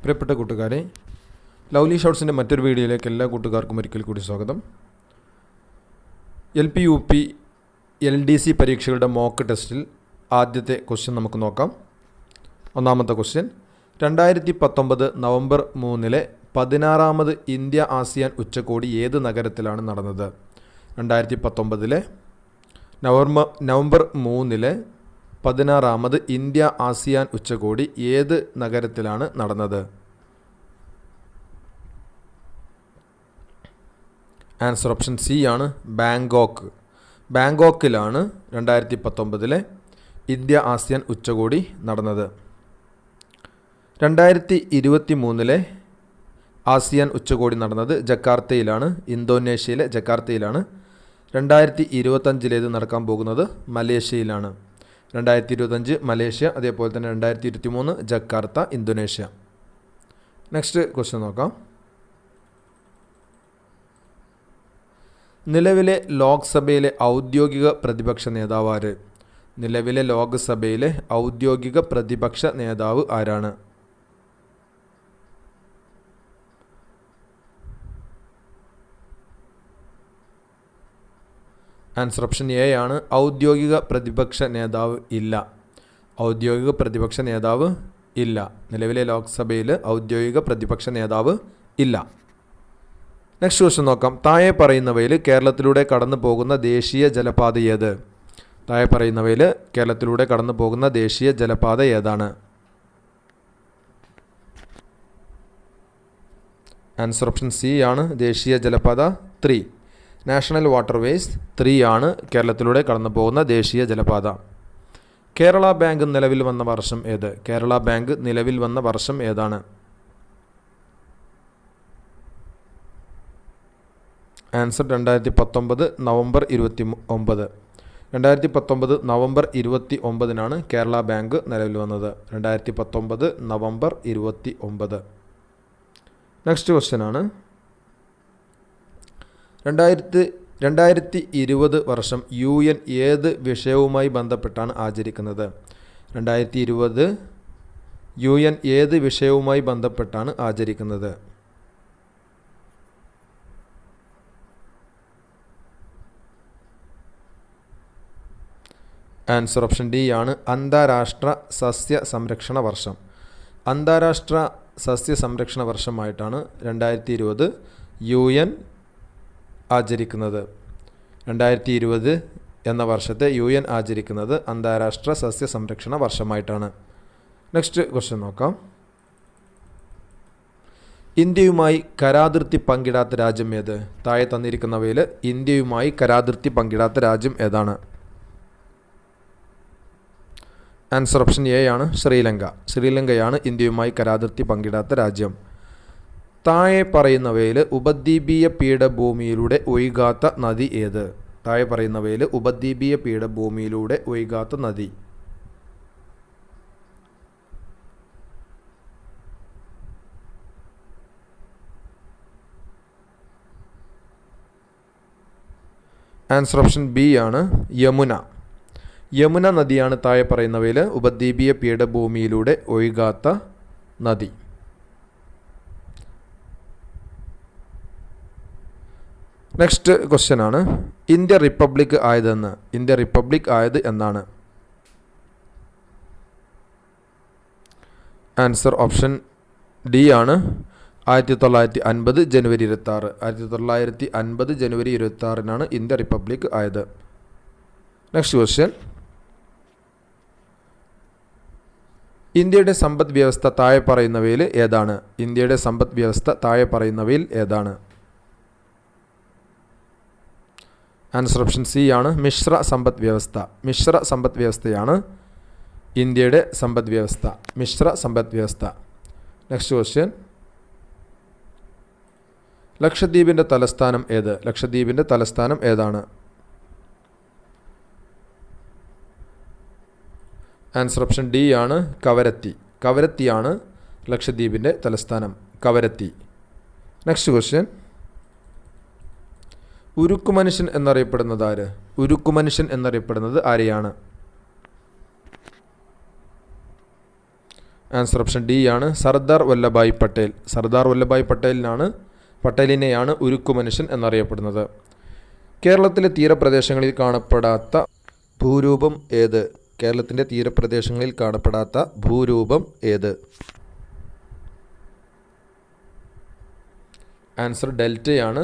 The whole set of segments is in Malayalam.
പ്രിയപ്പെട്ട കൂട്ടുകാരെ, ലവ്ലി ഷോട്ട്സിൻ്റെ മറ്റൊരു വീഡിയോയിലേക്ക് എല്ലാ കൂട്ടുകാർക്കും ഒരിക്കൽ കൂടി സ്വാഗതം. LP UP LDC പരീക്ഷകളുടെ മോക്ക് ടെസ്റ്റിൽ ആദ്യത്തെ ക്വസ്റ്റ്യൻ നമുക്ക് നോക്കാം. ഒന്നാമത്തെ ക്വസ്റ്റ്യൻ, 2019 നവംബർ 3 16ാമത് ഇന്ത്യ ആസിയാൻ ഉച്ചകോടി ഏത് നഗരത്തിലാണ് നടന്നത്? 2019 നവംബർ 3 16ാമത് ഇന്ത്യ ആസിയാൻ ഉച്ചകോടി ഏത് നഗരത്തിലാണ് നടന്നത്? ആൻസർ ഓപ്ഷൻ സി ആണ്, ബാങ്കോക്ക്. ബാങ്കോക്കിലാണ് 2019 ഇന്ത്യ ആസിയാൻ ഉച്ചകോടി നടന്നത്. 2023 ആസിയാൻ ഉച്ചകോടി നടന്നത് ജക്കാർത്തയിലാണ്, ഇന്തോനേഷ്യയിലെ ജക്കാർത്തയിലാണ്. 2025 നടക്കാൻ പോകുന്നത് മലേഷ്യയിലാണ്. 2025 മലേഷ്യ, അതേപോലെ തന്നെ 2023 ജക്കാർത്ത, ഇന്തോനേഷ്യ. നെക്സ്റ്റ് ക്വസ്റ്റ്യൻ നോക്കാം. നിലവിലെ ലോക്സഭയിലെ ഔദ്യോഗിക പ്രതിപക്ഷ നേതാവ് ആര്? നിലവിലെ ലോക്സഭയിലെ ഔദ്യോഗിക പ്രതിപക്ഷ നേതാവ് ആരാണ്? ആൻസർ ഓപ്ഷൻ എ ആണ്, ഔദ്യോഗിക പ്രതിപക്ഷ നേതാവ് ഇല്ല. ഔദ്യോഗിക പ്രതിപക്ഷ നേതാവ് ഇല്ല. നിലവിലെ ലോക്സഭയിൽ ഔദ്യോഗിക പ്രതിപക്ഷ നേതാവ് ഇല്ല. നെക്സ്റ്റ് ക്വസ്റ്റ്യൻ നോക്കാം. താഴെ പറയുന്നവയിൽ കേരളത്തിലൂടെ കടന്നു പോകുന്ന ദേശീയ ജലപാത ഏത്? താഴെ പറയുന്നവയിൽ കേരളത്തിലൂടെ കടന്നു പോകുന്ന ദേശീയ ജലപാത ഏതാണ്? ആൻസർ ഓപ്ഷൻ സി ആണ്, ദേശീയ ജലപാത 3. നാഷണൽ വാട്ടർവേസ് 3 ആണ് കേരളത്തിലൂടെ കടന്നു പോകുന്ന ദേശീയ ജലപാത. കേരള ബാങ്ക് നിലവിൽ വന്ന വർഷം ഏത്? കേരള ബാങ്ക് നിലവിൽ വന്ന വർഷം ഏതാണ്? Answer 2019 November 29. 2019 November 29 Kerala bank നിലവിൽ വന്നത്. 2019 നവംബർ 29. നെക്സ്റ്റ് ക്വസ്റ്റ്യൻ ആണ്, 2020 വർഷം UN ഏത് വിഷയവുമായി ബന്ധപ്പെട്ടാണ് ആചരിക്കുന്നത്? 2020 UN ഏത് വിഷയവുമായി ബന്ധപ്പെട്ടാണ് ആചരിക്കുന്നത്? ആൻസർ ഓപ്ഷൻ ഡി ആണ്, അന്താരാഷ്ട്ര സസ്യ സംരക്ഷണ വർഷം. അന്താരാഷ്ട്ര സസ്യ സംരക്ഷണ വർഷമായിട്ടാണ് 2020 UN ആചരിക്കുന്നത്. 2020 എന്ന വർഷത്തെ UN ആചരിക്കുന്നത് അന്താരാഷ്ട്ര സസ്യ സംരക്ഷണ വർഷമായിട്ടാണ്. നെക്സ്റ്റ് ക്വസ്റ്റ്യൻ നോക്കാം. ഇന്ത്യയുമായി കരാതിർത്തി പങ്കിടാത്ത രാജ്യം ഏത്? താഴെ തന്നിരിക്കുന്നവയിൽ ഇന്ത്യയുമായി കരാതിർത്തി പങ്കിടാത്ത രാജ്യം ഏതാണ്? ആൻസർ ഓപ്ഷൻ എ ആണ്, ശ്രീലങ്ക. ശ്രീലങ്കയാണ് ഇന്ത്യയുമായി കരാതിർത്തി പങ്കിടാത്ത രാജ്യം. താഴെ പറയുന്നവയിൽ ഉപദ്വീപീയ പീഠഭൂമിയിലൂടെ ഒഴുകാത്ത നദി ഏത്? താഴെ പറയുന്നവയിൽ ഉപദ്വീപീയ പീഠഭൂമിയിലൂടെ ഒഴുകാത്ത നദി. ആൻസർ ഓപ്ഷൻ ബി ആണ്, യമുന. യമുന നദിയാണ് താഴെ പറയുന്നവയിൽ ഉപദ്വീപീയ പീഠഭൂമിയിലൂടെ ഒഴുകാത്ത നദി. നെക്സ്റ്റ് ക്വസ്റ്റ്യൻ ആണ്, ഇന്ത്യ റിപ്പബ്ലിക് ആയതെന്ന്? ഇന്ത്യ റിപ്പബ്ലിക് ആയത് എന്നാണ്? ആൻസർ ഓപ്ഷൻ ഡി ആണ്, 1950 ജനുവരി 26. 1950 ജനുവരി 26 ഇന്ത്യ റിപ്പബ്ലിക് ആയത്. നെക്സ്റ്റ് ക്വസ്റ്റ്യൻ, ഇന്ത്യയുടെ സമ്പദ് വ്യവസ്ഥ താഴെ പറയുന്നവയിൽ ഏതാണ്? ഇന്ത്യയുടെ സമ്പദ് വ്യവസ്ഥ താഴെ പറയുന്നവയിൽ ഏതാണ്? ആൻസർ ഓപ്ഷൻ സി ആണ്, മിശ്ര സമ്പദ് വ്യവസ്ഥ. മിശ്ര സമ്പദ് വ്യവസ്ഥയാണ് ഇന്ത്യയുടെ സമ്പദ് വ്യവസ്ഥ. മിശ്ര സമ്പദ് വ്യവസ്ഥ. നെക്സ്റ്റ് ക്വസ്റ്റ്യൻ, ലക്ഷദ്വീപിൻ്റെ തലസ്ഥാനം ഏത്? ലക്ഷദ്വീപിൻ്റെ തലസ്ഥാനം ഏതാണ്? ആൻസർ ഓപ്ഷൻ ഡി ആണ്, കവരത്തി. കവരത്തിയാണ് ലക്ഷദ്വീപിൻ്റെ തലസ്ഥാനം, കവരത്തി. നെക്സ്റ്റ് ക്വസ്റ്റ്യൻ, ഉരുക്കു മനുഷ്യൻ എന്നറിയപ്പെടുന്നത് ആര്? ഉരുക്കു മനുഷ്യൻ എന്നറിയപ്പെടുന്നത് ആരെയാണ്? ആൻസർ ഓപ്ഷൻ ഡി ആണ് സർദാർ വല്ലഭായ് പട്ടേൽ. സർദാർ വല്ലഭായ് പട്ടേലിനെയാണ് ഉരുക്കു മനുഷ്യൻ എന്നറിയപ്പെടുന്നത്. കേരളത്തിലെ തീരപ്രദേശങ്ങളിൽ കാണപ്പെടാത്ത ഭൂരൂപം ഏത്? കേരളത്തിൻ്റെ തീരപ്രദേശങ്ങളിൽ കാണപ്പെടാത്ത ഭൂരൂപം ഏത്? ആൻസർ ഡെൽറ്റയാണ്.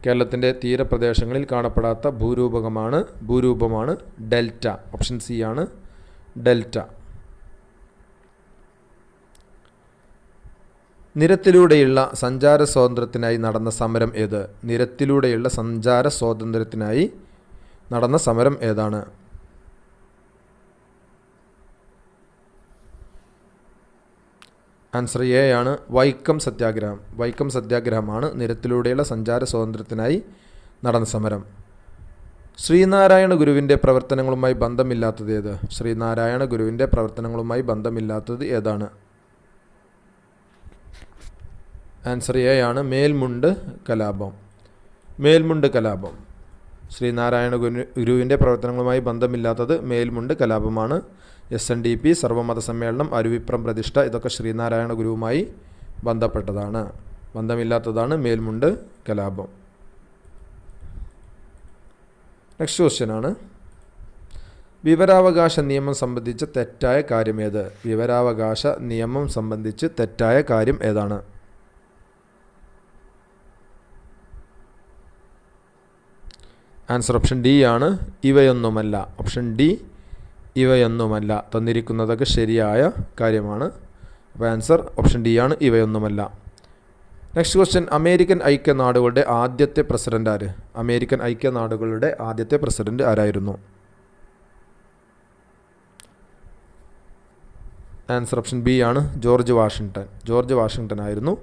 കേരളത്തിൻ്റെ തീരപ്രദേശങ്ങളിൽ കാണപ്പെടാത്ത ഭൂരൂപമാണ് ഡെൽറ്റ. ഓപ്ഷൻ സി ആണ് ഡെൽറ്റ. നിരത്തിലൂടെയുള്ള സഞ്ചാര സ്വാതന്ത്ര്യത്തിനായി നടന്ന സമരം ഏത്? നിരത്തിലൂടെയുള്ള സഞ്ചാര സ്വാതന്ത്ര്യത്തിനായി നടന്ന സമരം ഏതാണ്? ആൻസർ എ ആണ് വൈക്കം സത്യാഗ്രഹം. വൈക്കം സത്യാഗ്രഹമാണ് നിരത്തിലൂടെയുള്ള സഞ്ചാര സ്വാതന്ത്ര്യത്തിനായി നടന്ന സമരം. ശ്രീനാരായണ ഗുരുവിൻ്റെ പ്രവർത്തനങ്ങളുമായി ബന്ധമില്ലാത്തത് ഏത്? ശ്രീനാരായണ ഗുരുവിൻ്റെ പ്രവർത്തനങ്ങളുമായി ബന്ധമില്ലാത്തത് ഏതാണ്? ആൻസർ എ ആണ് മേൽമുണ്ട് കലാപം. മേൽമുണ്ട് കലാപം. ശ്രീനാരായണ ഗുരുവിൻ്റെ പ്രവർത്തനങ്ങളുമായി ബന്ധമില്ലാത്തത് മേൽമുണ്ട് കലാപമാണ്. SNDP, സർവമത സമ്മേളനം, അരുവിപ്രം പ്രതിഷ്ഠ ഇതൊക്കെ ശ്രീനാരായണ ഗുരുവുമായി ബന്ധപ്പെട്ടതാണ്. ബന്ധമില്ലാത്തതാണ് മേൽമുണ്ട് കലാപം. നെക്സ്റ്റ് ക്വസ്റ്റ്യൻ ആണ്, വിവരാവകാശ നിയമം സംബന്ധിച്ച് തെറ്റായ കാര്യം ഏത്? വിവരാവകാശ നിയമം സംബന്ധിച്ച് തെറ്റായ കാര്യം ഏതാണ്? ആൻസർ ഓപ്ഷൻ ഡി ആണ് ഇവയൊന്നുമല്ല. Option D ഇവയൊന്നുമല്ല. തന്നിരിക്കുന്നതൊക്കെ ശരിയായ കാര്യമാണ്. അപ്പോൾ ആൻസർ ഓപ്ഷൻ ഡി ആണ് ഇവയൊന്നുമല്ല. നെക്സ്റ്റ് ക്വസ്റ്റ്യൻ, അമേരിക്കൻ ഐക്യനാടുകളുടെ ആദ്യത്തെ പ്രസിഡന്റ് ആര്? അമേരിക്കൻ ഐക്യനാടുകളുടെ ആദ്യത്തെ പ്രസിഡന്റ് ആരായിരുന്നു? ആൻസർ ഓപ്ഷൻ ബി ആണ് ജോർജ് വാഷിങ്ടൺ. ജോർജ് വാഷിങ്ടൺ ആയിരുന്നു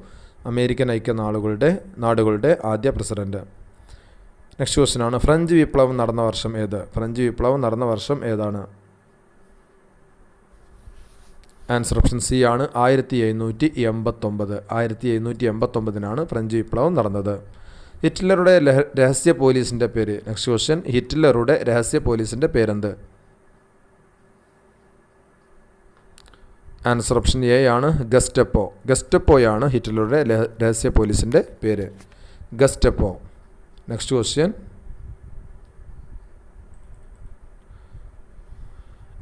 അമേരിക്കൻ ഐക്യനാടുകളുടെ ആദ്യ പ്രസിഡന്റ്. നെക്സ്റ്റ് ക്വസ്റ്റ്യൻ ആണ്, ഫ്രഞ്ച് വിപ്ലവം നടന്ന വർഷം ഏത്? ഫ്രഞ്ച് വിപ്ലവം നടന്ന വർഷം ഏതാണ്? ആൻസർ ഓപ്ഷൻ സി ആണ് 1789. 1789 ഫ്രഞ്ച് വിപ്ലവം നടന്നത്. ഹിറ്റ്ലറുടെ രഹസ്യ പോലീസിൻ്റെ പേര്? നെക്സ്റ്റ് ക്വസ്റ്റ്യൻ, ഹിറ്റ്ലറുടെ രഹസ്യ പോലീസിൻ്റെ പേരെന്ത്? ആൻസർ ഓപ്ഷൻ എ ആണ് ഗസ്റ്റപ്പോ. ഗസ്റ്റപ്പോയാണ് ഹിറ്റ്ലറുടെ രഹസ്യ പോലീസിൻ്റെ പേര്, ഗസ്റ്റപ്പോ. നെക്സ്റ്റ് ക്വസ്റ്റ്യൻ,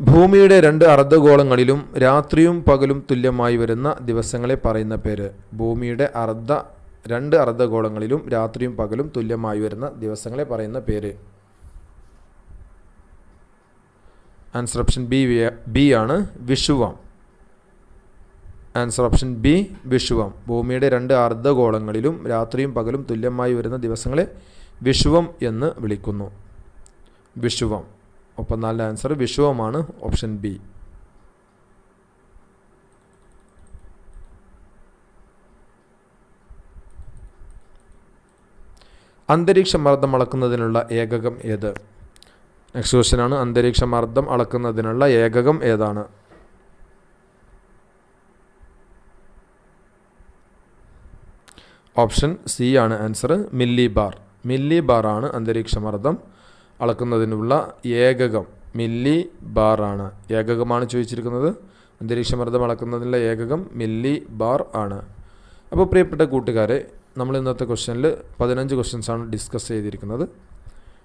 ഭൂമിയുടെ 2 അർദ്ധഗോളങ്ങളിലും രാത്രിയും പകലും തുല്യമായി വരുന്ന ദിവസങ്ങളെ പറയുന്ന പേര്? ഭൂമിയുടെ 2 അർദ്ധഗോളങ്ങളിലും രാത്രിയും പകലും തുല്യമായി വരുന്ന ദിവസങ്ങളെ പറയുന്ന പേര്? ആൻസർ ഓപ്ഷൻ ബി ആണ് വിഷുവം. ആൻസർ ഓപ്ഷൻ ബി വിഷുവം. ഭൂമിയുടെ 2 അർദ്ധഗോളങ്ങളിലും രാത്രിയും പകലും തുല്യമായി വരുന്ന ദിവസങ്ങളെ വിഷുവം എന്ന് വിളിക്കുന്നു. വിഷുവം. ഒപ്പം 4 ആൻസർ വിഷുവമാണ് ഓപ്ഷൻ ബി. അന്തരീക്ഷ മർദ്ദം അളക്കുന്നതിനുള്ള ഏകകം ഏത്? നെക്സ്റ്റ് ക്വസ്റ്റ്യൻ ആണ്, അന്തരീക്ഷ മർദ്ദം അളക്കുന്നതിനുള്ള ഏകകം ഏതാണ്? ഓപ്ഷൻ സി ആണ് answer milli bar. Milli bar ആണ് അന്തരീക്ഷ മർദ്ദം അളക്കുന്നതിനുള്ള ഏകകം. മില്ലി ബാർ ആണ് ഏകകമാണ് ചോദിച്ചിരിക്കുന്നത്. അന്തരീക്ഷ മർദ്ദം അളക്കുന്നതിനുള്ള ഏകകം മില്ലി ബാർ ആണ്. അപ്പോൾ പ്രിയപ്പെട്ട കൂട്ടുകാരെ, നമ്മൾ ഇന്നത്തെ ക്വസ്റ്റ്യനിൽ 15 ക്വസ്റ്റ്യൻസാണ് ഡിസ്കസ് ചെയ്തിരിക്കുന്നത്.